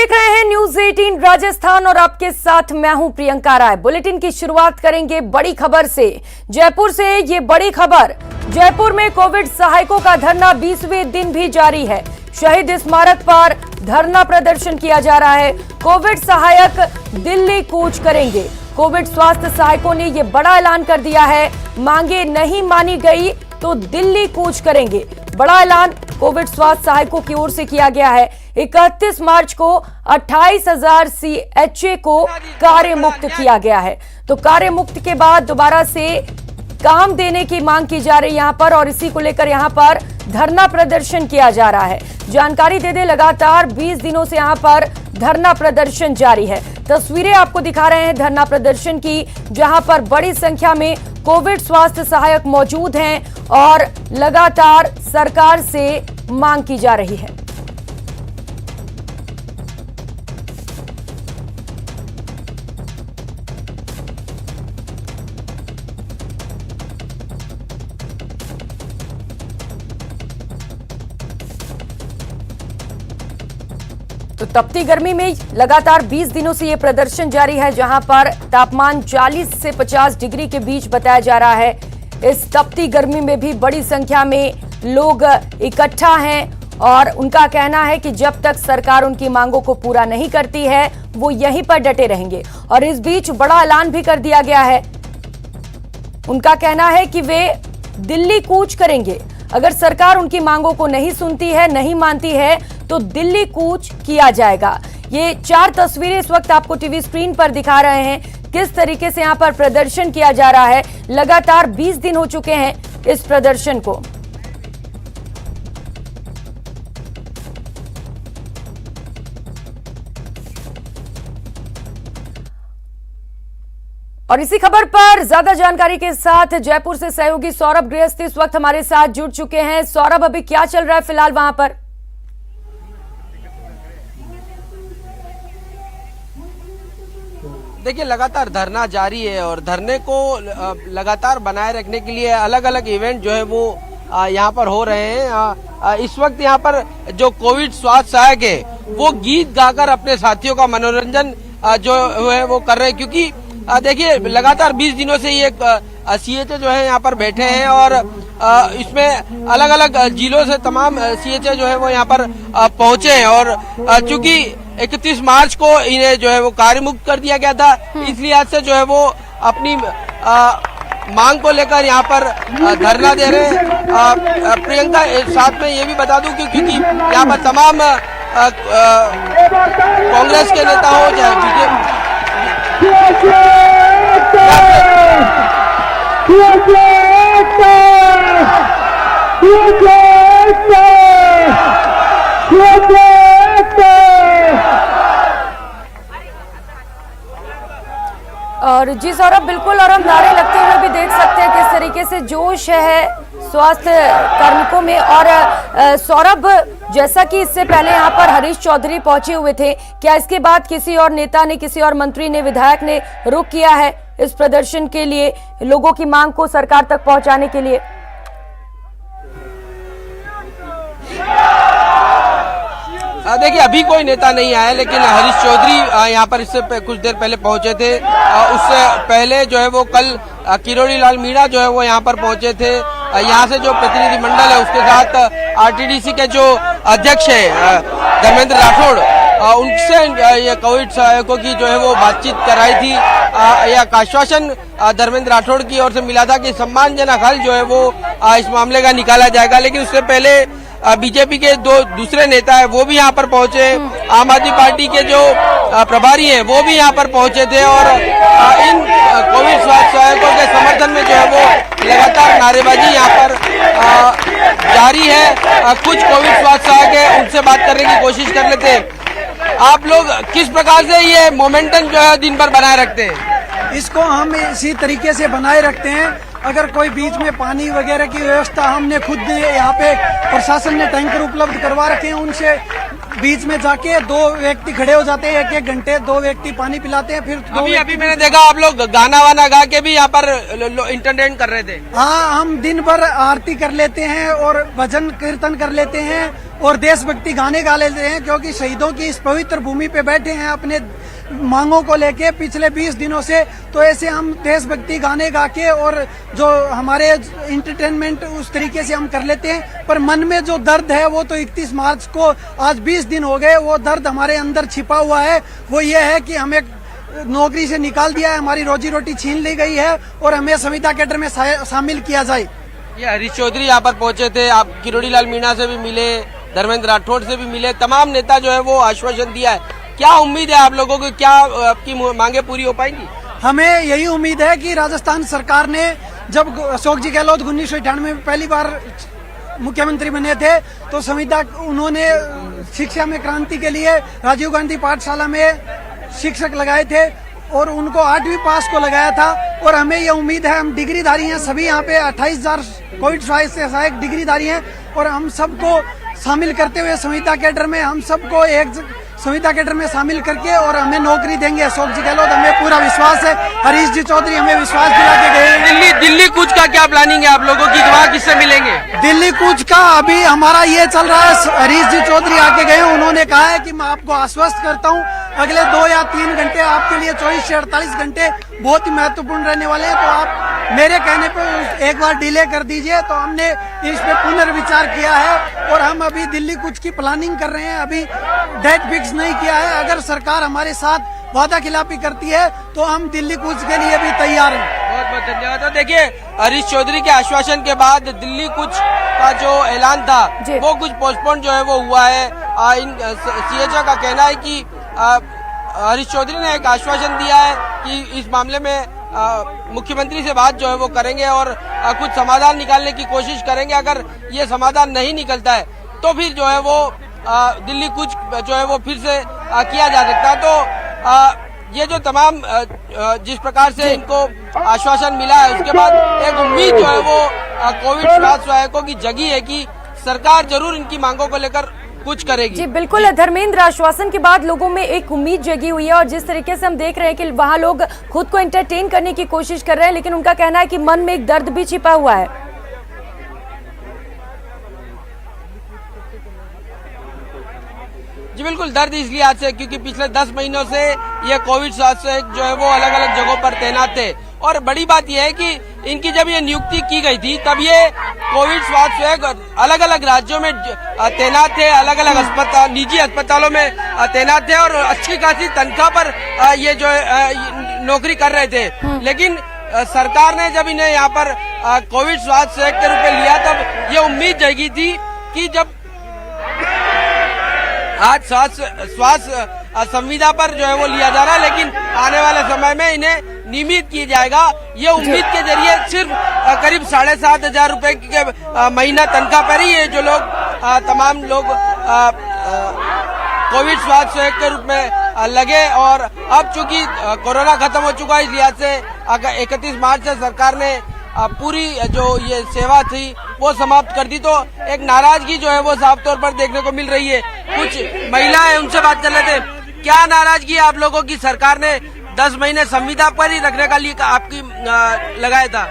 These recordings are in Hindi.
देख रहे हैं न्यूज 18 राजस्थान और आपके साथ मैं हूं प्रियंका राय। बुलेटिन की शुरुआत करेंगे बड़ी खबर से। जयपुर से ये बड़ी खबर। जयपुर में कोविड सहायकों का धरना 20वें दिन भी जारी है। शहीद स्मारक पर धरना प्रदर्शन किया जा रहा है। कोविड सहायक दिल्ली कूच करेंगे। कोविड स्वास्थ्य सहायकों ने ये बड़ा ऐलान कर दिया है, मांगे नहीं मानी गई तो दिल्ली कूच करेंगे। बड़ा ऐलान कोविड स्वास्थ्य सहायकों की ओर से किया गया है। 31 मार्च को 28,000 CHA को कार्य मुक्त किया गया है। तो कार्य मुक्त के बाद दोबारा से काम देने की मांग की जा रही है यहां पर, और इसी को लेकर यहां पर धरना प्रदर्शन किया जा रहा है। जानकारी दे दे, लगातार 20 दिनों से यहां पर धरना प्रदर्शन जारी है। तस्वीरें आपको दिखा रहे हैं धरना प्रदर्शन की, जहां पर बड़ी संख्या में कोविड स्वास्थ्य सहायक मौजूद हैं और लगातार सरकार से मांग की जा रही है। तो तपती गर्मी में लगातार 20 दिनों से ये प्रदर्शन जारी है, जहां पर तापमान 40 से 50 डिग्री के बीच बताया जा रहा है। इस तपती गर्मी में भी बड़ी संख्या में लोग इकट्ठा हैं और उनका कहना है कि जब तक सरकार उनकी मांगों को पूरा नहीं करती है वो यहीं पर डटे रहेंगे। और इस बीच बड़ा ऐलान भी कर दिया गया है। उनका कहना है कि वे दिल्ली कूच करेंगे। अगर सरकार उनकी मांगों को नहीं सुनती है, नहीं मानती है, तो दिल्ली कूच किया जाएगा। ये 4 तस्वीरें इस वक्त आपको टीवी स्क्रीन पर दिखा रहे हैं, किस तरीके से यहां पर प्रदर्शन किया जा रहा है। लगातार 20 दिन हो चुके हैं इस प्रदर्शन को। और इसी खबर पर ज्यादा जानकारी के साथ जयपुर से सहयोगी सौरभ गृहस्थी इस वक्त हमारे साथ जुड़ चुके हैं। सौरभ, अभी क्या चल रहा है फिलहाल वहां पर? देखिए, लगातार धरना जारी है और धरने को लगातार बनाए रखने के लिए अलग अलग इवेंट जो है वो यहाँ पर हो रहे हैं। इस वक्त यहाँ पर जो कोविड स्वास्थ्य सहायक है वो गीत गाकर अपने साथियों का मनोरंजन जो है वो कर रहे हैं, क्योंकि देखिए लगातार 20 दिनों से ये CHA जो है यहाँ पर बैठे हैं और इसमें अलग अलग जिलों से तमाम CHA जो है वो यहाँ पर पहुंचे हैं। और चूंकि 31 मार्च को इन्हें जो है वो कार्य मुक्त कर दिया गया था, इसलिए आज से जो है वो अपनी मांग को लेकर यहाँ पर धरना दे रहे हैं। प्रियंका, साथ में ये भी बता दूं क्योंकि यहाँ पर तमाम कांग्रेस के नेता हो चाहे बीजेपी और जी सौरभ, बिल्कुल, और हम नारे लगते हुए भी देख सकते हैं किस तरीके से जोश है स्वास्थ्य कार्मिकों में। और सौरभ, जैसा कि इससे पहले यहाँ पर हरीश चौधरी पहुंचे हुए थे, क्या इसके बाद किसी और नेता ने, किसी और मंत्री ने, विधायक ने रुख किया है इस प्रदर्शन के लिए, लोगों की मांग को सरकार तक पहुंचाने के लिए? देखिए, अभी कोई नेता नहीं आया, लेकिन हरीश चौधरी यहाँ पर इससे कुछ देर पहले पहुंचे थे। उससे पहले जो है वो कल किरोड़ी लाल मीणा जो है वो यहाँ पर पहुंचे थे। यहाँ से जो प्रतिनिधि मंडल है उसके साथ RTDC के जो अध्यक्ष है धर्मेंद्र राठौड़, उनसे ये कोविड सहायकों की जो है वो बातचीत कराई थी। यह आश्वासन धर्मेंद्र राठौड़ की ओर से मिला था कि सम्मानजनक हल जो है वो इस मामले का निकाला जाएगा। लेकिन उससे पहले बीजेपी के दूसरे नेता है वो भी यहाँ पर पहुंचे। आम आदमी पार्टी के जो प्रभारी हैं वो भी यहाँ पर पहुंचे थे और इन कोविड स्वास्थ्य सहायकों के समर्थन में जो है वो लगातार नारेबाजी यहाँ पर जारी है। कुछ कोविड स्वास्थ्य सहायक है, उनसे बात करने की कोशिश कर लेते हैं। आप लोग किस प्रकार से ये मोमेंटम जो है दिन भर बनाए रखते हैं? इसको हम इसी तरीके से बनाए रखते हैं। अगर कोई बीच में पानी वगैरह की व्यवस्था हमने खुद यहाँ पे प्रशासन ने टैंकर उपलब्ध करवा रखे हैं, उनसे बीच में जाके 2 व्यक्ति खड़े हो जाते हैं, 1-1 घंटे 2 व्यक्ति पानी पिलाते हैं, फिर अभी मैंने देखा आप लोग गाना वाना गा के भी यहाँ पर इंटरटेन कर रहे थे। हाँ, हम दिन भर आरती कर लेते हैं और भजन कीर्तन कर लेते हैं और देशभक्ति गाने गा लेते हैं, क्योंकि शहीदों की इस पवित्र भूमि पे बैठे हैं अपने मांगों को लेके पिछले 20 दिनों से। तो ऐसे हम देशभक्ति गाने गा के और जो हमारे इंटरटेनमेंट उस तरीके से हम कर लेते हैं। पर मन में जो दर्द है वो तो 31 मार्च को आज 20 दिन हो गए, वो दर्द हमारे अंदर छिपा हुआ है। वो ये है कि हमें नौकरी से निकाल दिया है, हमारी रोजी रोटी छीन ली गई है और हमें संविदा कैडर में शामिल किया जाए। ये हरीश चौधरी यहाँ पर पहुंचे थे, आप किरोड़ी लाल मीणा से भी मिले, धर्मेंद्र राठौड़ से भी मिले, तमाम नेता जो है वो आश्वासन दिया है। क्या उम्मीद है आप लोगों को, क्या आपकी मांगे पूरी हो पाएंगी? हमें यही उम्मीद है कि राजस्थान सरकार ने जब अशोक जी गहलोत 1998 में पहली बार मुख्यमंत्री बने थे तो संविदा उन्होंने शिक्षा में क्रांति के लिए राजीव गांधी पाठशाला में शिक्षक लगाए थे और उनको 8वीं पास को लगाया था। और हमें ये उम्मीद है, हम डिग्रीधारी हैं सभी, यहाँ पे 28,000 कोविड सहायक डिग्रीधारी हैं और हम सबको शामिल करते हुए संविदा कैडर में हम सबको एक संविदा कैडर में शामिल करके और हमें नौकरी देंगे अशोक जी गहलोत, हमें पूरा विश्वास है। हरीश जी चौधरी हमें विश्वास दिला के गए हैं। दिल्ली कूच का क्या प्लानिंग है आप लोगों की, वहाँ किससे मिलेंगे? दिल्ली कूच का अभी हमारा ये चल रहा है, हरीश जी चौधरी आके गए, उन्होंने कहा है कि मैं आपको आश्वस्त करता हूँ अगले 2 या 3 घंटे आपके लिए 24 से 48 घंटे बहुत ही महत्वपूर्ण रहने वाले हैं, तो आप मेरे कहने पर एक बार डिले कर दीजिए। तो हमने इस पे पुनर्विचार किया है और हम अभी दिल्ली कूच की प्लानिंग कर रहे हैं, अभी डेट फिक्स नहीं किया है। अगर सरकार हमारे साथ वादा खिलाफी करती है तो हम दिल्ली कूच के लिए भी तैयार हैं। बहुत बहुत धन्यवाद। तो देखिए, हरीश चौधरी के आश्वासन के बाद दिल्ली कूच का जो ऐलान था वो कुछ पोस्टपोन जो है वो हुआ है। सीएचओ का कहना है कि हरीश चौधरी ने एक आश्वासन दिया है कि इस मामले में मुख्यमंत्री से बात जो है वो करेंगे और कुछ समाधान निकालने की कोशिश करेंगे। अगर ये समाधान नहीं निकलता है तो फिर जो है वो दिल्ली कूच जो है वो फिर से किया जा सकता है। तो ये जो तमाम जिस प्रकार से इनको आश्वासन मिला है उसके बाद एक उम्मीद जो है वो कोविड स्वास्थ्य सहायकों की जगी है कि सरकार जरूर इनकी मांगों को लेकर कुछ करेगी। जी बिल्कुल धर्मेंद्र, आश्वासन के बाद लोगों में एक उम्मीद जगी हुई है और जिस तरीके से हम देख रहे हैं कि वहाँ लोग खुद को एंटरटेन करने की कोशिश कर रहे हैं, लेकिन उनका कहना है कि मन में एक दर्द भी छिपा हुआ है। जी बिल्कुल, दर्द इसलिए आज से क्योंकि पिछले 10 महीनों से ये कोविड स्वास्थ्य जो है वो अलग अलग जगहों पर तैनात थे और बड़ी बात यह है कि इनकी जब ये नियुक्ति की गई थी तब ये कोविड स्वास्थ्य अलग अलग राज्यों में तैनात थे, अलग अलग अस्पताल निजी अस्पतालों में तैनात थे और अच्छी खासी तनख्वाह पर ये जो नौकरी कर रहे थे। लेकिन सरकार ने जब इन्हें यहाँ पर कोविड स्वास्थ्य सहायक के रूप में लिया तब ये उम्मीद जगी थी कि जब आज स्वास्थ्य संविदा पर जो है वो लिया जा रहा है, लेकिन आने वाले समय में इन्हें नियमित किया जाएगा। ये उम्मीद के जरिए सिर्फ करीब 7,500 रुपए के महीना तनख्वाह पर ही ये जो लोग तमाम लोग कोविड स्वास्थ्य सहायक के रूप में लगे और अब चूंकि कोरोना खत्म हो चुका है इस लिहाज से 31 मार्च से सरकार ने पूरी जो ये सेवा थी वो समाप्त कर दी। तो एक नाराजगी जो है वो साफ तौर पर देखने को मिल रही है। कुछ महिलाएं उनसे बात कर लेते हैं, क्या नाराजगी है आप लोगों की? सरकार ने 10 महीने संविदा पर ही रखने का लिए आपकी लगाया था।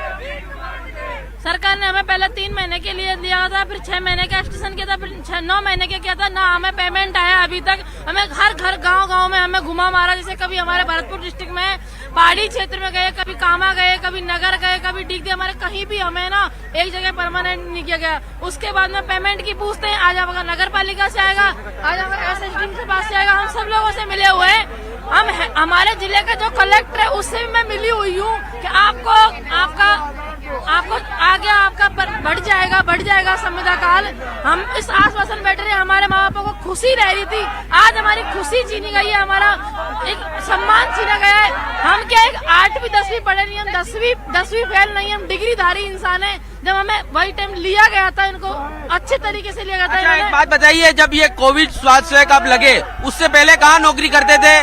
सरकार ने हमें पहले 3 महीने के लिए दिया था, फिर 6 महीने का एक्सटेंशन किया था, फिर 9 महीने के किया था। ना हमें पेमेंट आया अभी तक। हमें हर घर गांव में हमें घुमा मारा। जैसे कभी हमारे भरतपुर डिस्ट्रिक्ट में पहाड़ी क्षेत्र में गए, कभी कामा गए, कभी नगर गए, कभी डिग दिया, हमारे कहीं भी हमें ना एक जगह परमानेंट नहीं किया गया। उसके बाद में पेमेंट की पूछते हैं, आज आपका नगर पालिका से आएगा, आज आपका SSD के पास से आएगा। हम सब लोगों से मिले हुए हैं। हम हमारे जिले का जो कलेक्टर है उससे भी मैं मिली हुई हूँ कि आपको आगे आपका बढ़ जाएगा संविदा काल। हम इस आश्वासन बैठे रहे, हमारे माँ बापों को खुशी रह रही थी। आज हमारी खुशी छीनी गई है, हमारा एक सम्मान छीना गया है। हम क्या एक 8वीं 10वीं पढ़े नहीं, हम 10वीं फेल नहीं, हम डिग्रीधारी इंसान है। जब हमें वही टाइम लिया गया था, इनको अच्छे तरीके से लिया गया था। अच्छा, एक बात बताइए, जब ये कोविड स्वास्थ्य सहायक आप लगे उससे पहले कहाँ नौकरी करते थे?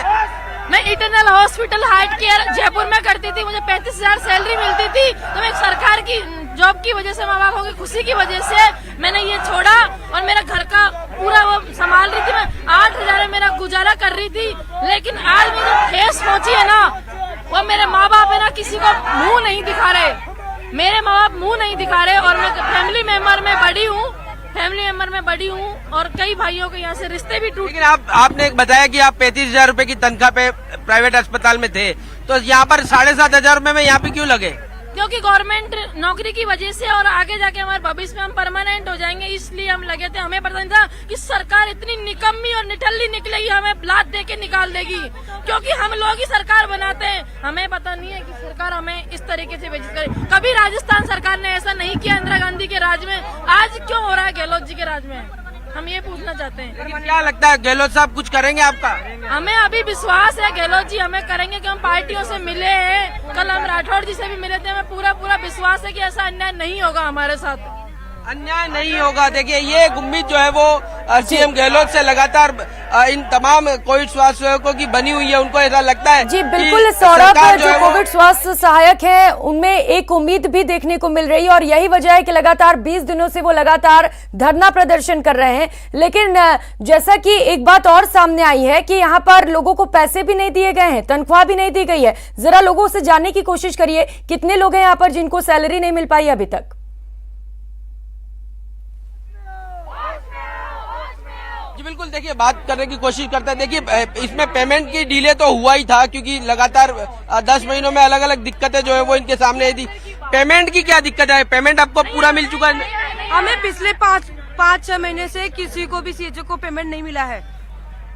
मैं eternal hospital heart care Jaipur में करती थी। मुझे 35,000 सैलरी मिलती थी। तो मैं सरकार की जॉब की वजह से, माँ बापों की खुशी की वजह से मैंने ये छोड़ा और मेरा घर का पूरा वो संभाल रही थी। मैं 8,000 में मेरा गुजारा कर रही थी, लेकिन आज मुझे ठेस पहुंची है ना, वो मेरे माँ बाप है ना किसी को मुंह नहीं दिखा रहे, मेरे माँ बाप मुंह नहीं दिखा रहे। और मैं फैमिली मेंबर में बड़ी हूँ और कई भाइयों के यहाँ से रिश्ते भी टूट। लेकिन आपने एक बताया कि आप 35,000 रूपए की तनख्वाह पे प्राइवेट अस्पताल में थे, तो यहाँ पर 7,500 रूपए में यहाँ पे क्यों लगे? क्योंकि गवर्नमेंट नौकरी की वजह से और आगे जाके हमारे भविष्य में हम परमानेंट हो जाएंगे, इसलिए हम लगे थे। हमें पता नहीं था कि सरकार इतनी निकम्मी और निठल्ली निकलेगी, हमें लात दे के निकाल देगी, क्योंकि हम लोग ही सरकार बनाते हैं। हमें पता नहीं है कि सरकार हमें इस तरीके से बेइज्जत करे। कभी राजस्थान सरकार ने ऐसा नहीं किया इंदिरा गांधी के राज में, आज क्यों हो रहा है गहलोत जी के राज में, हम ये पूछना चाहते हैं। लेकिन क्या लगता है गहलोत साहब कुछ करेंगे आपका? हमें अभी विश्वास है गहलोत जी हमें करेंगे, कि हम पार्टियों से मिले हैं, कल हम राठौड़ जी से भी मिले थे। हमें पूरा विश्वास है कि ऐसा अन्याय नहीं होगा हमारे साथ, अन्याय नहीं होगा। देखिए ये एक उम्मीद जो है वो सीएम गहलोत से लगातार इन तमाम कोविड स्वास्थ्य सहायकों की बनी हुई है। उनको ऐसा लगता है जी बिल्कुल सौरभ, जो कोविड स्वास्थ्य सहायक हैं उनमें एक उम्मीद भी देखने को मिल रही है और यही वजह है कि लगातार 20 दिनों से वो लगातार धरना प्रदर्शन कर रहे हैं। लेकिन जैसा कि एक बात और सामने आई है कि यहाँ पर लोगों को पैसे भी नहीं दिए गए हैं, तनख्वाह भी नहीं दी गई है। जरा लोगों से जानने की कोशिश करिए कितने लोग हैं यहाँ पर जिनको सैलरी नहीं मिल पाई अभी तक। जी बिल्कुल, देखिए बात करने की कोशिश करते हैं। देखिए इसमें पेमेंट की डिले तो हुआ ही था, क्योंकि लगातार 10 महीनों में अलग अलग दिक्कतें जो है वो इनके सामने आई थी। पेमेंट की क्या दिक्कत है? पेमेंट आपको पूरा मिल चुका है? हमें पिछले 5-6 महीने से किसी को भी सीएचओ को पेमेंट नहीं मिला है।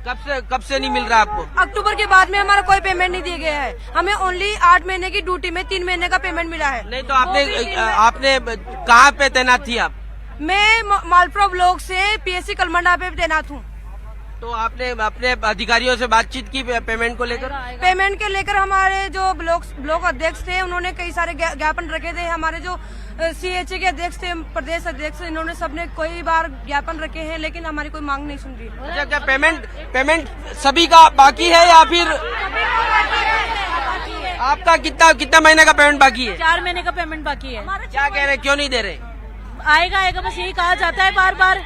कब से नहीं मिल रहा आपको? अक्टूबर के बाद में हमारा कोई पेमेंट नहीं दिया गया है। हमें ओनली 8 महीने की ड्यूटी में 3 महीने का पेमेंट मिला है। नहीं तो आपने कहाँ पे तैनात थी आप? मैं मालपुरा ब्लॉक से पीएससी कलमंडा पे तैनात हूँ। तो आपने अपने अधिकारियों से बातचीत की पेमेंट को लेकर? पेमेंट के लेकर हमारे जो ब्लॉक अध्यक्ष थे उन्होंने कई सारे ज्ञापन रखे थे। हमारे जो सीएचए के अध्यक्ष थे, प्रदेश अध्यक्ष, इन्होंने सबने कई बार ज्ञापन रखे हैं, लेकिन हमारी कोई मांग नहीं सुन रही। क्या पेमेंट सभी का बाकी है या फिर आपका कितना महीने का पेमेंट बाकी है? 4 महीने का पेमेंट बाकी है। क्या कह रहे, क्यों नहीं दे रहे? आएगा बस यही कहा जाता है बार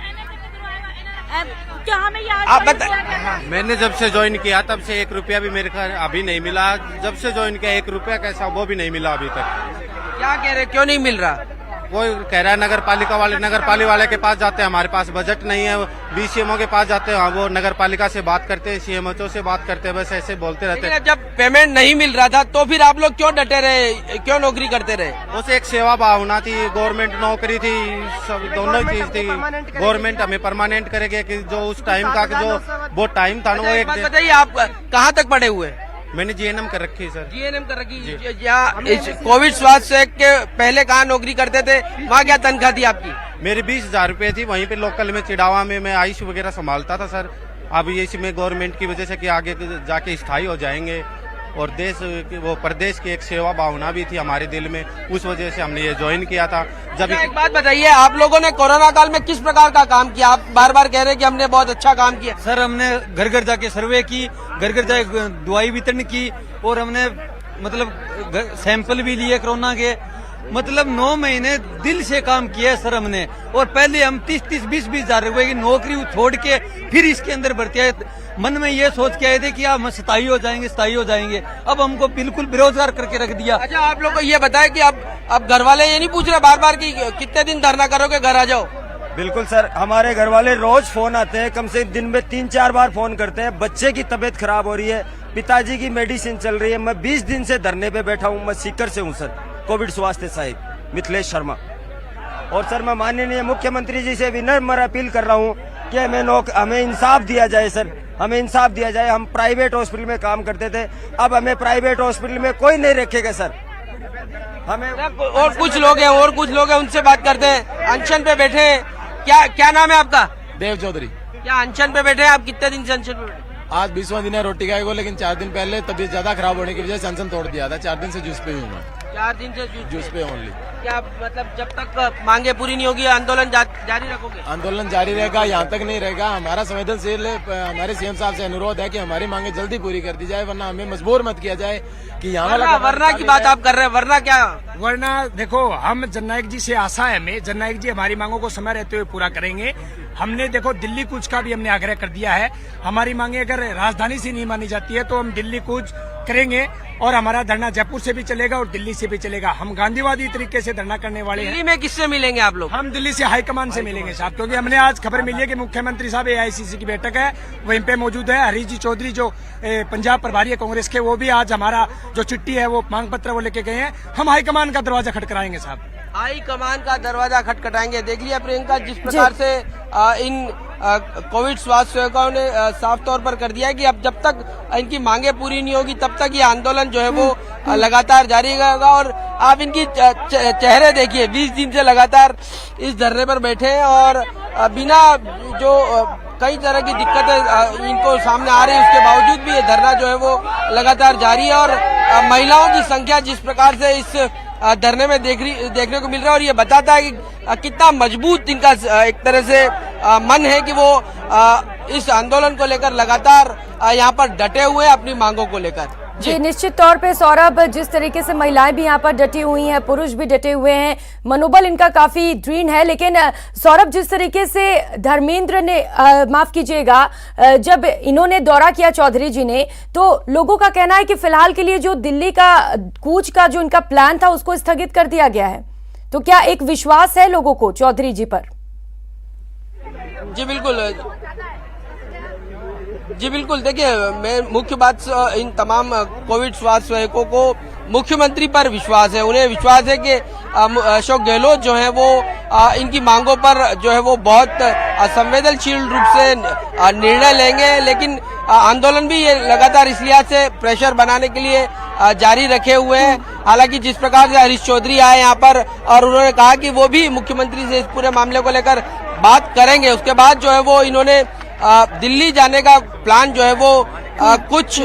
क्या हमें याद। आप बता, मैंने जब से ज्वाइन किया तब से 1 रुपया भी मेरे घर अभी नहीं मिला। जब से ज्वाइन किया 1 रुपया कैसा वो भी नहीं मिला अभी तक। क्या कह रहे, क्यों नहीं मिल रहा? वो कह रहा है नगर पालिका वाले के पास जाते हैं, हमारे पास बजट नहीं है। बीसीएमओ के पास जाते हैं, वो नगर पालिका से बात करते हैं, सीएमओ से बात करते हैं, बस ऐसे बोलते रहते हैं। जब पेमेंट नहीं मिल रहा था तो फिर आप लोग क्यों डटे रहे, क्यों नौकरी करते रहे? उसे एक सेवा भावना थी, गवर्नमेंट नौकरी थी, सब दोनों चीज थी। गवर्नमेंट हमें परमानेंट करेगी कि जो उस टाइम का जो वो टाइम था ना वो एक। बताइए आप कहाँ तक पढ़े हुए? मैंने जीएनएम कर रखी है सर। जीएनएम कर रखी। या इस कोविड स्वास्थ्य सहायक के पहले कहाँ नौकरी करते थे, वहाँ क्या तनख्वाह थी आपकी? मेरी 20,000 रुपए थी, वहीं पे लोकल में चिड़ावा में मैं आयुष वगैरह संभालता था सर। अब ये इसमें गवर्नमेंट की वजह से कि आगे जाके स्थायी हो जाएंगे और वो प्रदेश की एक सेवा भावना भी थी हमारे दिल में, उस वजह से हमने ये ज्वाइन किया था। जब एक बात बताइए, आप लोगों ने कोरोना काल में किस प्रकार का काम किया? आप बार बार कह रहे हैं कि हमने बहुत अच्छा काम किया। सर हमने घर घर जाके सर्वे की, घर घर जाके दवाई वितरण की और हमने मतलब सैंपल भी लिए कोरोना के। मतलब 9 महीने दिल से काम किया है सर हमने। और पहले हम 30-20 हजार रुपए की नौकरी छोड़ के फिर इसके अंदर भर्ती आए। मन में ये सोच के आए थे कि हम स्थायी हो जाएंगे। अब हमको बिल्कुल बेरोजगार करके रख दिया। अच्छा, आप लोग को ये बताया कि अब घर वाले ये नहीं पूछ रहे बार बार कि कितने दिन धरना करोगे, घर आ जाओ? बिल्कुल सर, हमारे घर वाले रोज फोन आते हैं, कम से दिन में 3-4 बार फोन करते हैं। बच्चे की तबीयत खराब हो रही है, पिताजी की मेडिसिन चल रही है। मैं 20 दिन से धरने पे बैठा हूँ। मैं सीकर से हूँ सर, कोविड स्वास्थ्य सहायक मिथिलेश शर्मा। और सर मैं माननीय मुख्यमंत्री जी से विनम्र अपील कर रहा हूँ कि हमें इंसाफ दिया जाए सर, हमें इंसाफ दिया जाए। हम प्राइवेट हॉस्पिटल में काम करते थे, अब हमें प्राइवेट हॉस्पिटल में कोई नहीं रखेगा सर। हमें और कुछ लोग हैं उनसे बात करते हैं। अनशन पे बैठे हैं, क्या नाम है आपका? देव चौधरी। क्या अनशन पे बैठे हैं आप? कितने दिन से अनशन पे बैठे? आज 20वां दिन है रोटी खाए को, लेकिन 4 दिन पहले तबीयत ज्यादा खराब होने की वजह से अनशन तोड़ दिया था। 4 दिन से जूस पे ही हूँ मैं। 4 दिन से जूस पे ओनली। क्या मतलब जब तक मांगे पूरी नहीं होगी आंदोलन जारी रखोगे? आंदोलन जारी रहेगा, यहाँ तक नहीं रहेगा। हमारा संवेदनशील हमारे सीएम साहब से अनुरोध है कि हमारी मांगे जल्दी पूरी कर दी जाए, वरना हमें मजबूर मत किया जाए कि यहाँ वरना की बात आप कर रहे हैं। वरना क्या? वरना देखो, हम जननायक जी से आशा है हमें, जननायक जी हमारी मांगों को समय रहते हुए पूरा करेंगे। हमने देखो दिल्ली कूच का भी हमने आग्रह कर दिया है। हमारी मांगे अगर राजधानी से नहीं मानी जाती है तो हम दिल्ली कूच करेंगे और हमारा धरना जयपुर से भी चलेगा और दिल्ली से भी चलेगा। हम गांधीवादी तरीके से धरना करने वाले हैं। दिल्ली में किससे मिलेंगे आप लोग? हम दिल्ली से हाईकमान से मिलेंगे साहब, क्योंकि हमने आज खबर मिली है कि मुख्यमंत्री साहब AICC की बैठक है वहीं पे मौजूद है। हरीश जी चौधरी जो पंजाब प्रभारी है कांग्रेस के, वो भी आज हमारा जो चिट्ठी है वो मांग पत्र वो लेके गए हैं। हम हाईकमान का दरवाजा खटखटाएंगे साहब, हाई कमान का दरवाजा खटखटाएंगे। देख लिया प्रियंका, जिस प्रकार से इन कोविड स्वास्थ्य सेवकों ने साफ तौर पर कर दिया है कि अब जब तक इनकी मांगे पूरी नहीं होगी तब तक ये आंदोलन जो है वो लगातार जारी रहेगा। और आप इनकी चेहरे देखिए, 20 दिन से लगातार इस धरने पर बैठे हैं और बिना जो कई तरह की दिक्कतें इनको सामने आ रही है उसके बावजूद भी ये धरना जो है वो लगातार जारी है। और महिलाओं की संख्या जिस प्रकार से इस धरने में देखने को मिल रहा है और ये बताता है कि कितना मजबूत इनका एक तरह से मन है कि वो इस आंदोलन को लेकर लगातार यहाँ पर डटे हुए हैं अपनी मांगों को लेकर। जी निश्चित तौर पे सौरभ, जिस तरीके से महिलाएं भी यहाँ पर डटी हुई हैं, पुरुष भी डटे हुए हैं, मनोबल इनका काफी दृढ़ है। लेकिन सौरभ, जिस तरीके से धर्मेंद्र ने माफ कीजिएगा, जब इन्होंने दौरा किया चौधरी जी ने, तो लोगों का कहना है कि फिलहाल के लिए जो दिल्ली का कूच का जो इनका प्लान था उसको स्थगित कर दिया गया है। तो क्या एक विश्वास है लोगों को चौधरी जी पर? जी बिल्कुल, देखिए मैं मुख्य बात इन तमाम कोविड स्वास्थ्य सेवकों को मुख्यमंत्री पर विश्वास है। उन्हें विश्वास है कि अशोक गहलोत जो है वो इनकी मांगों पर जो है वो बहुत संवेदनशील रूप से निर्णय लेंगे। लेकिन आंदोलन भी ये लगातार इस लिहाज से प्रेशर बनाने के लिए जारी रखे हुए हैं। हालांकि जिस प्रकार से हरीश चौधरी आए यहाँ पर और उन्होंने कहा कि वो भी मुख्यमंत्री से इस पूरे मामले को लेकर बात करेंगे, उसके बाद जो है वो इन्होंने दिल्ली जाने का प्लान जो है वो कुछ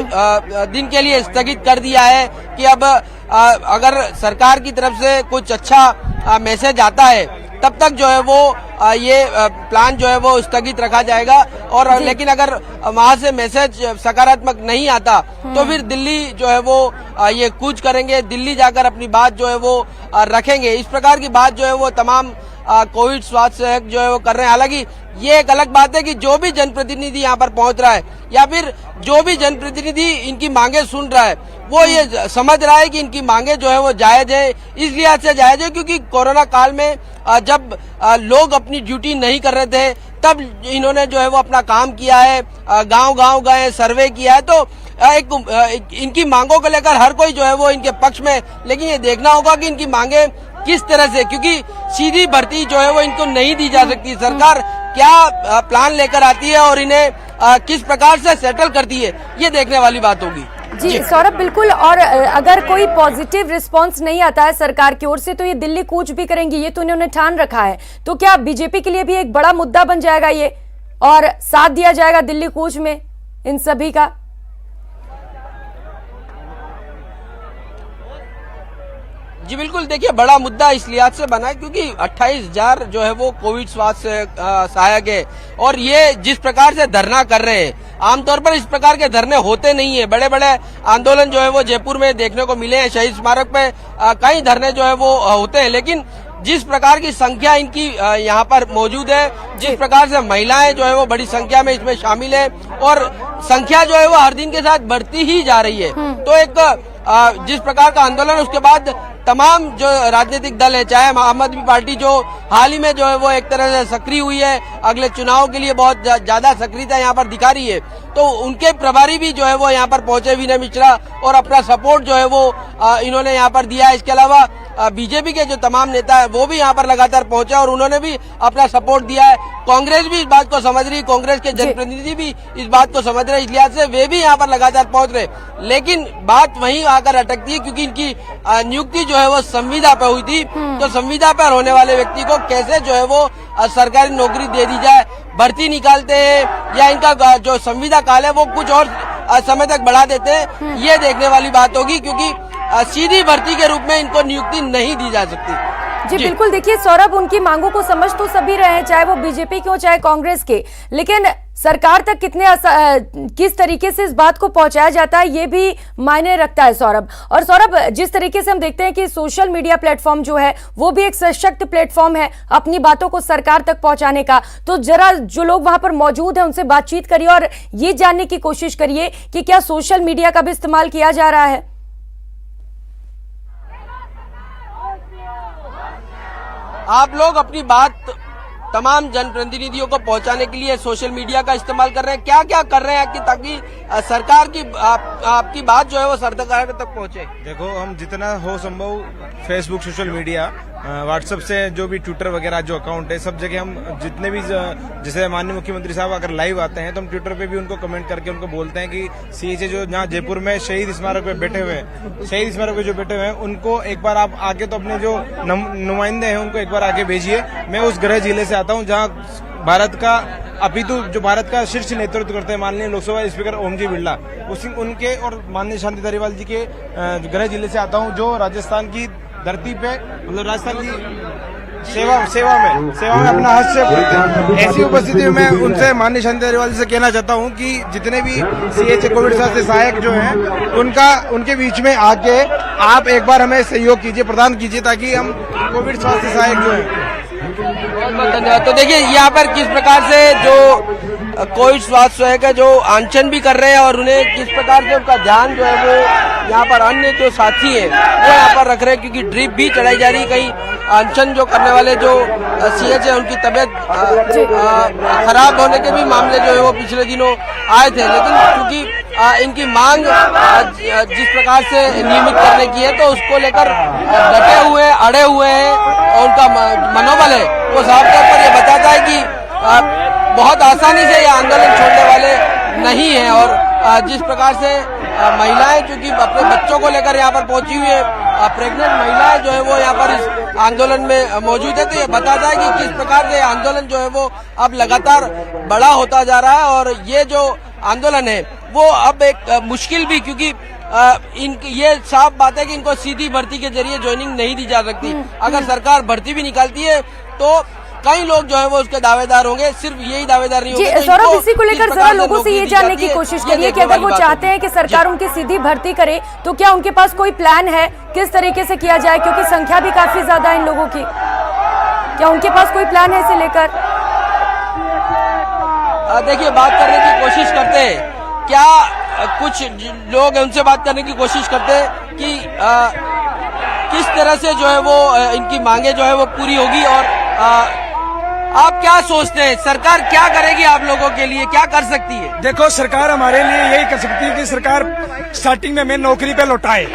दिन के लिए स्थगित कर दिया है कि अब अगर सरकार की तरफ से कुछ अच्छा मैसेज आता है तब तक जो है वो ये प्लान जो है वो स्थगित रखा जाएगा। और लेकिन अगर वहां से मैसेज सकारात्मक नहीं आता तो फिर दिल्ली जो है वो ये कूच करेंगे, दिल्ली जाकर अपनी बात जो है वो रखेंगे। इस प्रकार की बात जो है वो तमाम कोविड स्वास्थ्य सेवक जो है वो कर रहे हैं। हालांकि ये एक अलग बात है कि जो भी जनप्रतिनिधि यहाँ पर पहुंच रहा है या फिर जो भी जनप्रतिनिधि इनकी मांगे सुन रहा है वो ये समझ रहा है कि इनकी मांगे जो है वो जायज है। इस लिहाज से जायज है क्योंकि कोरोना काल में जब लोग अपनी ड्यूटी नहीं कर रहे थे तब इन्होंने जो है वो अपना काम किया है, गांव-गांव गए, सर्वे किया है। तो एक इनकी मांगों को लेकर हर कोई जो है वो इनके पक्ष में, लेकिन ये देखना होगा कि इनकी मांगे किस तरह से, क्योंकि सीधी भर्ती जो है वो इनको नहीं दी जा सकती। सरकार क्या प्लान लेकर आती है और इन्हें किस प्रकार से सेटल करती है, ये देखने वाली बात होगी। जी सौरभ, बिल्कुल। और अगर कोई पॉजिटिव रिस्पांस नहीं आता है सरकार की ओर से तो ये दिल्ली कूच भी करेंगी, ये तो इन्होंने ठान रखा है। तो क्या बीजेपी के लिए भी एक बड़ा मुद्दा बन जाएगा ये और साथ दिया जाएगा दिल्ली कूच में इन सभी का? जी बिल्कुल, देखिए बड़ा मुद्दा इस लिहाज से बना है क्योंकि 28,000 जो है वो कोविड स्वास्थ्य सहायक है और ये जिस प्रकार से धरना कर रहे हैं, आमतौर पर इस प्रकार के धरने होते नहीं है। बड़े बड़े आंदोलन जो है वो जयपुर में देखने को मिले हैं, शहीद स्मारक पे कई धरने जो है वो होते हैं। लेकिन जिस प्रकार की संख्या इनकी यहाँ पर मौजूद है, जिस प्रकार से महिलाएं जो है वो बड़ी संख्या में इसमें शामिल है और संख्या जो है वो हर दिन के साथ बढ़ती ही जा रही है। तो एक जिस प्रकार का आंदोलन, उसके बाद तमाम जो राजनीतिक दल है, चाहे आम आदमी पार्टी जो हाल ही में जो है वो एक तरह से सक्रिय हुई है, अगले चुनाव के लिए बहुत ज्यादा सक्रियता यहाँ पर दिखा रही है, तो उनके प्रभारी भी जो है वो यहाँ पर पहुंचे, विनय मिश्रा, और अपना सपोर्ट जो है वो इन्होंने यहाँ पर दिया है। इसके अलावा बीजेपी के जो तमाम नेता है वो भी यहाँ पर लगातार पहुंचे और उन्होंने भी अपना सपोर्ट दिया है। कांग्रेस भी इस बात को समझ रही, कांग्रेस के जनप्रतिनिधि भी इस बात को समझ रहे, इस लिहाज से वे भी यहाँ पर लगातार पहुंच रहे। लेकिन बात वहीं आकर अटकती है क्योंकि इनकी नियुक्ति जो है वो संविदा पर हुई थी, तो संविदा पर होने वाले व्यक्ति को कैसे जो है वो सरकारी नौकरी दे दी जाए, भर्ती निकालते हैं या इनका जो संविदा काल है वो कुछ और समय तक बढ़ा देते हैं, ये देखने वाली बात होगी। क्योंकि सीधी भर्ती के रूप में इनको नियुक्ति नहीं दी जा सकती। जी बिल्कुल, देखिए सौरभ, उनकी मांगों को समझ तो सभी रहे हैं, चाहे वो बीजेपी के हो चाहे कांग्रेस के, लेकिन सरकार तक किस तरीके से इस बात को पहुंचाया जाता है ये भी मायने रखता है सौरभ। और सौरभ, जिस तरीके से हम देखते हैं कि सोशल मीडिया प्लेटफॉर्म जो है वो भी एक सशक्त प्लेटफॉर्म है अपनी बातों को सरकार तक पहुंचाने का, तो जरा जो लोग वहां पर मौजूद हैं उनसे बातचीत करिए और ये जानने की कोशिश करिए कि क्या सोशल मीडिया का भी इस्तेमाल किया जा रहा है। आप लोग अपनी बात तमाम जनप्रतिनिधियों को पहुंचाने के लिए सोशल मीडिया का इस्तेमाल कर रहे हैं, क्या क्या कर रहे हैं कि ताकि सरकार की आपकी बात जो है वो सरकार तक पहुंचे? देखो, हम जितना हो संभव फेसबुक, सोशल मीडिया, व्हाट्सएप से जो भी ट्विटर वगैरह जो अकाउंट है, सब जगह हम जितने भी, जैसे माननीय मुख्यमंत्री साहब अगर लाइव आते हैं तो हम ट्विटर पे भी उनको कमेंट करके उनको बोलते हैं कि सीएचए जो जहाँ जयपुर में शहीद स्मारक पे बैठे हुए हैं, शहीद स्मारक पे जो बैठे हुए हैं उनको एक बार आप आके तो अपने जो नुमाइंदे हैं उनको एक बार आके भेजिए। मैं उस गृह जिले से आता हूँ जहाँ भारत का अपितु जो भारत का शीर्ष नेतृत्व करते हैं माननीय लोकसभा स्पीकर ओम जी बिरला, उनके और माननीय शांति धारीवाल जी के गृह जिले से आता हूँ, जो राजस्थान की धरती पे, मतलब राजस्थान की सेवा में अपना हाथ से ऐसी उपस्थिति में उनसे माननीय शांति धारीवाल जी से कहना चाहता हूं कि जितने भी सीएचए कोविड स्वास्थ्य सहायक जो हैं उनके बीच में आके आप एक बार हमें सहयोग कीजिए, प्रदान कीजिए, ताकि हम कोविड स्वास्थ्य सहायक जो है। बहुत बहुत धन्यवाद। तो देखिए यहाँ पर किस प्रकार से जो कोविड स्वास्थ्य सहायक है जो अनशन भी कर रहे हैं और उन्हें किस प्रकार से उनका ध्यान जो है वो यहाँ पर अन्य जो साथी है वो यहाँ पर रख रहे हैं, क्योंकि ड्रिप भी चढ़ाई जा रही है। कहीं अनशन जो करने वाले जो सीएच है उनकी तबीयत खराब होने के भी मामले जो है वो पिछले दिनों आए थे, लेकिन क्योंकि इनकी मांग जिस प्रकार से नियमित करने की है तो उसको लेकर डटे हुए अड़े हुए हैं और उनका मनोबल है वो साफ तौर पर ये बताता है कि बहुत आसानी से ये आंदोलन छोड़ने वाले नहीं है। और जिस प्रकार से महिलाएं चूंकि अपने बच्चों को लेकर यहाँ पर पहुंची हुई है, प्रेग्नेंट महिलाएं जो है वो यहाँ पर इस आंदोलन में मौजूद है, तो ये बताता है कि किस प्रकार से आंदोलन जो है वो अब लगातार बड़ा होता जा रहा है। और ये जो आंदोलन है वो अब एक मुश्किल भी, क्योंकि ये साफ बात है कि इनको सीधी भर्ती के जरिए ज्वाइनिंग नहीं दी जा सकती। अगर सरकार भर्ती भी निकालती है तो कई लोग जो है वो उसके दावेदार होंगे, सिर्फ यही दावेदार नहीं होंगे। सौरभ, इसी को लेकर जरा लोगों से ये जानने की कोशिश करिए कि अगर वो चाहते हैं कि सरकार उनकी सीधी भर्ती करे तो क्या उनके पास कोई प्लान है, किस तरीके से किया जाए, क्योंकि संख्या भी काफी ज्यादा है इन लोगों की, क्या उनके पास कोई प्लान है इसे लेकर? देखिए, बात करने की कोशिश करते हैं, क्या कुछ लोग हैं उनसे बात करने की कोशिश करते हैं कि किस तरह से जो है वो इनकी मांगे जो है वो पूरी होगी। और आप क्या सोचते हैं, सरकार क्या करेगी आप लोगों के लिए, क्या कर सकती है? देखो, सरकार हमारे लिए यही कर सकती है कि सरकार स्टार्टिंग में हमें नौकरी पे लौटाए,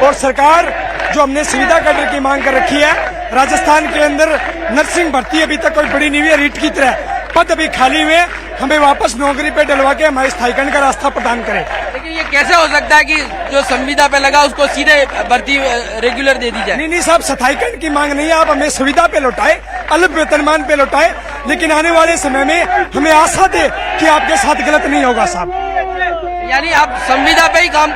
और सरकार जो हमने सुविधा cadre की मांग कर रखी है, राजस्थान के अंदर नर्सिंग भर्ती अभी तक कोई बड़ी नहीं हुई है, रीट की तरह पद अभी खाली हुए, हमें वापस नौकरी पे डलवा के हमारे स्थायीकरण का रास्ता प्रदान करें। लेकिन ये कैसे हो सकता है कि जो संविदा पे लगा उसको सीधे भर्ती रेगुलर दे दी जाए? नहीं साहब, स्थायीकरण की मांग नहीं है, आप हमें सुविधा पे लौटाए, अल्प वेतनमान पे लौटाए, लेकिन आने वाले समय में हमें आशा दे कि आपके साथ गलत नहीं होगा साहब। यानी आप संविदा पे ही काम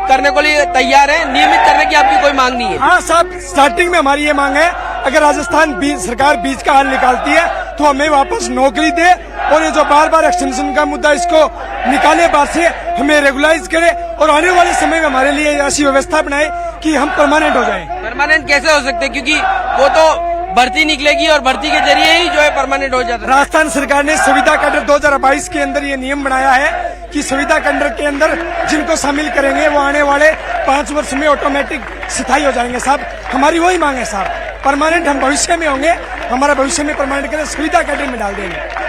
करने को लिए तैयार हैं, नियमित करने की आपकी कोई मांग नहीं है? हाँ साहब, स्टार्टिंग में हमारी ये मांग है, अगर राजस्थान सरकार बीच का हल निकालती है तो हमें वापस नौकरी दे, और ये जो बार बार एक्सटेंशन का मुद्दा इसको निकाले बाहर से, हमें रेगुलाइज करे, और आने वाले समय में हमारे लिए ऐसी व्यवस्था बनाए कि हम परमानेंट हो जाएं। परमानेंट कैसे हो सकते हैं, क्योंकि वो तो भर्ती निकलेगी और भर्ती के जरिए ही जो है परमानेंट हो जाता है। राजस्थान सरकार ने सुविधा cadre 2022 के अंदर ये नियम बनाया है कि सुविधा cadre के अंदर जिनको शामिल करेंगे वो आने वाले 5 वर्ष में ऑटोमेटिक स्थायी हो जाएंगे साहब। हमारी वही मांग है साहब, परमानेंट हम भविष्य में होंगे, हमारा भविष्य में परमानेंट करें, सुविधा cadre में डाल देंगे।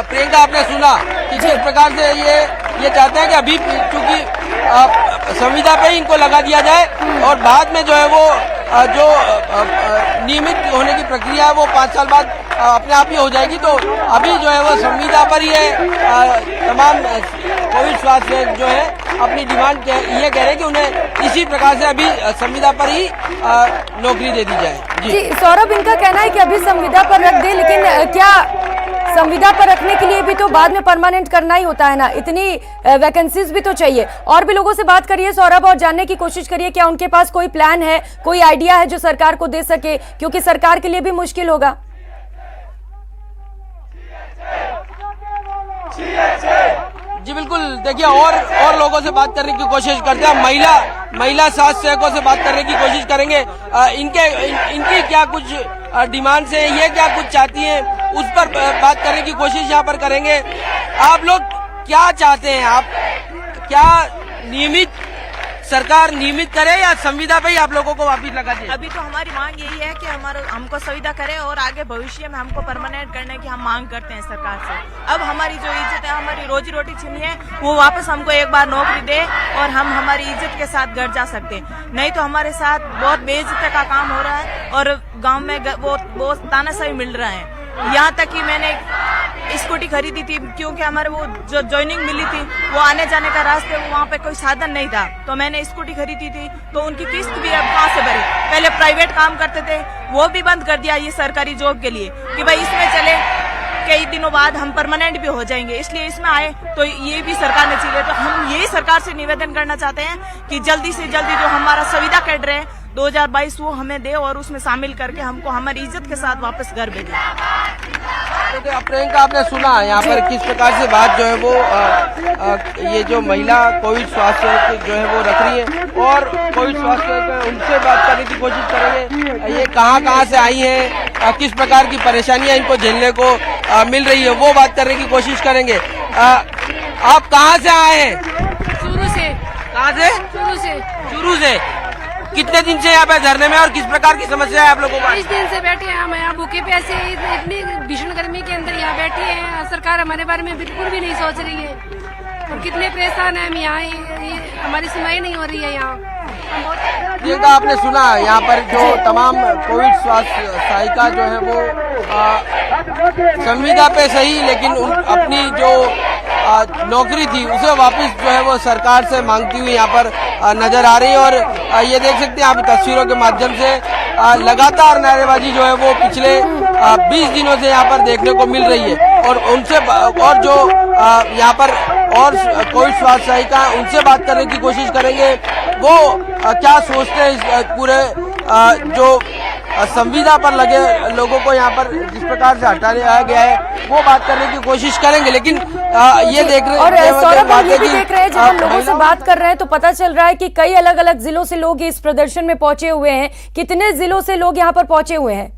प्रियंका, आपने सुना कि जिस प्रकार से ये चाहते हैं कि अभी क्योंकि संविदा पे ही इनको लगा दिया जाए और बाद में जो है वो जो नियमित होने की प्रक्रिया है वो 5 साल बाद अपने आप ही हो जाएगी। तो अभी जो है वो संविदा पर ही है, तमाम कोविड स्वास्थ्य जो है अपनी डिमांड ये कह रहे हैं कि उन्हें इसी प्रकार से अभी संविदा पर ही नौकरी दे दी जाए। जी सौरभ, इनका कहना है कि अभी संविदा पर रख दे, लेकिन क्या संविदा पर रखने के लिए भी तो बाद में परमानेंट करना ही होता है ना, इतनी वैकेंसीज भी तो चाहिए। और भी लोगों से बात करिए सौरभ, और जानने की कोशिश करिए क्या उनके पास कोई प्लान है, कोई आइडिया है जो सरकार को दे सके, क्योंकि सरकार के लिए भी मुश्किल होगा। जी बिल्कुल, देखिए और लोगों से बात करने की कोशिश करते हैं। महिला स्वास्थ्य सेवकों से बात करने की कोशिश करेंगे। इनकी क्या कुछ डिमांड्स है, ये क्या कुछ चाहती हैं, उस पर बात करने की कोशिश यहाँ पर करेंगे। आप लोग क्या चाहते हैं? आप क्या सरकार नियमित करे या संविदा पे ही आप लोगों को वापिस लगा दे? अभी तो हमारी मांग यही है कि हमको संविदा करे और आगे भविष्य में हमको परमानेंट करने की हम मांग करते हैं सरकार से। अब हमारी जो इज्जत है, हमारी रोजी रोटी छीनी है, वो वापस हमको एक बार नौकरी दे और हम हमारी इज्जत के साथ घर जा सकते हैं। नहीं तो हमारे साथ बहुत बेइज्जती का काम हो रहा है और गाँव में वो तानाशाही मिल रहा है। यहाँ तक कि मैंने स्कूटी खरीदी थी क्योंकि हमारे वो जो ज्वाइनिंग मिली थी वो आने जाने का रास्ते, वहाँ पे कोई साधन नहीं था, तो मैंने स्कूटी खरीदी थी। तो उनकी किस्त भी अब कहाँ से भरे? पहले प्राइवेट काम करते थे, वो भी बंद कर दिया ये सरकारी जॉब के लिए कि भाई इसमें चले, कई दिनों बाद हम परमानेंट भी हो जाएंगे, इसलिए इसमें आए। तो ये भी सरकार ने चाहिए। तो हम यही सरकार से निवेदन करना चाहते हैं कि जल्दी से जल्दी जो हमारा संविदा कैडर है 2022 वो हमें दे और उसमें शामिल करके हमको हमारी इज्जत के साथ वापस घर भेजे। तो प्रियंका, आपने सुना यहाँ पर किस प्रकार से बात जो है वो ये जो महिला कोविड स्वास्थ्य जो है वो रख रही है और कोविड स्वास्थ्य उनसे बात करने की कोशिश करेंगे। ये कहाँ से आई हैं, किस प्रकार की परेशानियां इनको झेलने को मिल रही है, वो बात करने की कोशिश करेंगे। आप कहाँ से आए हैं? चूरू से। कहाँ से? चूरू से। कितने दिन से यहाँ पे धरने में और किस प्रकार की समस्या है आप लोगों को? 20 दिन से बैठे हैं हम यहाँ भूखे प्यासे, इतनी भीषण गर्मी के अंदर यहाँ बैठे हैं। सरकार हमारे बारे में बिल्कुल भी नहीं सोच रही है। हम कितने परेशान हैं हम यहाँ, हमारी सुनाई नहीं हो रही है यहाँ। ये का आपने सुना यहाँ पर जो तमाम कोविड स्वास्थ्य सहायिका जो है वो संविदा पे सही, लेकिन अपनी जो नौकरी थी उसे वापस जो है वो सरकार से मांगती हुई यहाँ पर नजर आ रही है। और ये देख सकते हैं आप तस्वीरों के माध्यम से लगातार नारेबाजी जो है वो पिछले 20 दिनों से यहाँ पर देखने को मिल रही है। और उनसे और जो यहाँ पर और कोविड स्वास्थ्य सहायिका उनसे बात करने की कोशिश करेंगे, वो क्या सोचते हैं इस पूरे जो संविदा पर लगे लोगों को यहाँ पर जिस प्रकार से हटाया गया है, वो बात करने की कोशिश करेंगे। लेकिन ये देख रहे और सौरभ, हम ये भी देख रहे हैं जब हम लोगों से बात कर रहे हैं तो पता चल रहा है कि कई अलग अलग जिलों से लोग इस प्रदर्शन में पहुंचे हुए हैं। कितने जिलों से लोग यहाँ पर पहुंचे हुए हैं?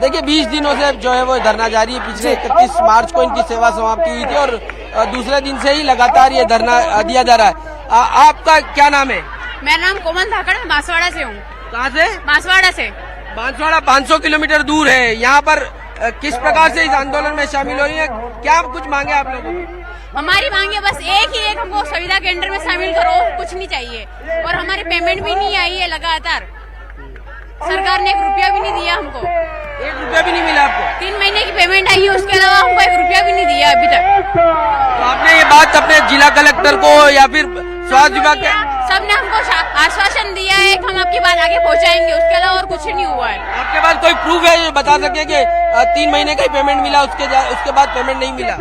देखिए 20 दिनों से जो है वो धरना जारी है। पिछले 31 मार्च को इनकी सेवा समाप्ति हुई थी और दूसरे दिन से ही लगातार ये धरना दिया जा रहा है। आपका क्या नाम है? मेरा नाम कोमल धाकड़, मैं बांसवाड़ा से हूँ। कहाँ से? बांसवाड़ा से। बांसवाड़ा 500 किलोमीटर दूर है। यहाँ पर किस प्रकार से इस आंदोलन में शामिल हो रही है? क्या कुछ मांगे आप लोगों को? हमारी मांगे बस एक हमको संविदा केंद्र में शामिल करो, कुछ नहीं चाहिए। और हमारी पेमेंट भी नहीं आई है लगातार, सरकार ने 1 रुपया भी नहीं दिया हमको। 1 रुपया भी नहीं मिला आपको? 3 महीने की पेमेंट आई है, उसके अलावा हमको 1 रुपया भी नहीं दिया अभी तक। तो आपने ये बात अपने जिला कलेक्टर को या फिर स्वास्थ्य विभाग के सबने हमको आश्वासन दिया है कि हम आपकी बात आगे पहुंचाएंगे, उसके अलावा और कुछ नहीं हुआ है। आपके पास कोई प्रूफ है जो बता सके कि 3 महीने का ही पेमेंट मिला, उसके बाद पेमेंट नहीं मिला?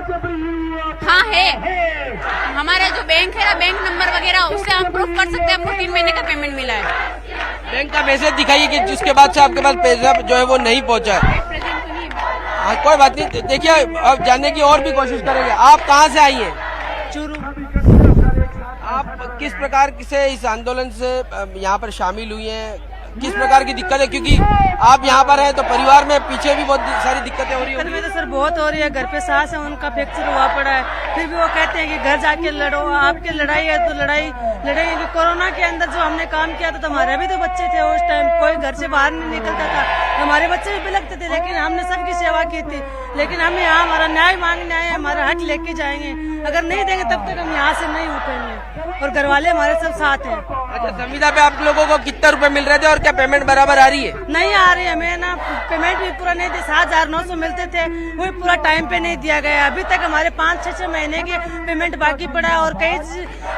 हाँ है, हमारा जो बैंक है ना, बैंक नंबर वगैरह, उससे हम प्रूफ कर सकते हैं हमको 3 महीने का पेमेंट मिला है। बैंक का मैसेज दिखाइए कि जिसके बाद से आपके पास पैसा जो है वो नहीं पहुंचा है। हाँ, कोई बात नहीं, देखिए अब जानने की और भी कोशिश करेंगे। आप कहाँ से आई हैं? चूरू। आप किस प्रकार से इस आंदोलन से यहाँ पर शामिल हुई हैं? किस प्रकार की दिक्कत है? क्योंकि आप यहाँ पर हैं तो परिवार में पीछे भी बहुत सारी दिक्कतें हो रही है। तो सर बहुत हो रही है, घर पे सास है उनका फ्रैक्चर हुआ पड़ा है, फिर भी वो कहते हैं कि घर जाके लड़ो, आपकी लड़ाई है तो लड़ाई। कोरोना के अंदर जो हमने काम किया था तो हमारे भी तो बच्चे थे उस टाइम, कोई घर से बाहर नहीं निकलता था, हमारे बच्चे भी बिलखते थे, लेकिन हमने सबकी सेवा की थी। लेकिन हम यहाँ हमारा न्याय मांगने आए, हमारा हक लेके जाएंगे, अगर नहीं देंगे तब तक हम यहाँ से नहीं उठेंगे और घर वाले हमारे सब साथ हैं। अच्छा, संविदा पे आप लोगों को कितना रुपए मिल रहे थे और क्या पेमेंट बराबर आ रही है? नहीं आ रही, हमें ना पेमेंट भी पूरा नहीं थे। 7,900 मिलते थे, वो पूरा टाइम पे नहीं दिया गया। अभी तक हमारे 5-6 महीने के पेमेंट बाकी पड़ा है और कई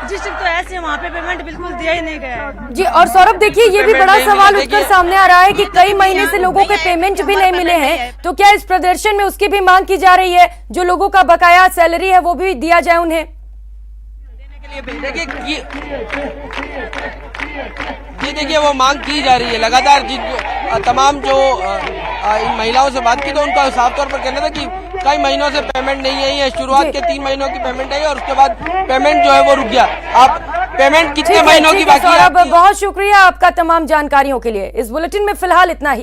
डिस्ट्रिक्ट तो ऐसे वहाँ पे पेमेंट बिल्कुल दिया ही नहीं गया है। जी, और सौरभ देखिए, ये भी बड़ा सवाल उठकर सामने आ रहा है कि कई महीने से लोगों के पेमेंट भी नहीं मिले हैं, तो क्या इस प्रदर्शन में उसकी भी मांग की जा रही है, जो लोगों का बकाया सैलरी है वो भी दिया जाए उन्हें? देखिए ये देखिए वो मांग की जा रही है लगातार। जिन तमाम जो इन महिलाओं से बात की तो उनका साफ तौर पर कहना था कि कई महीनों से पेमेंट नहीं आई है। शुरुआत के 3 महीनों की पेमेंट आई और उसके बाद पेमेंट जो है वो रुक गया। आप पेमेंट कितने महीनों की बाकी है? बहुत शुक्रिया आपका तमाम जानकारियों के लिए। इस बुलेटिन में फिलहाल इतना ही।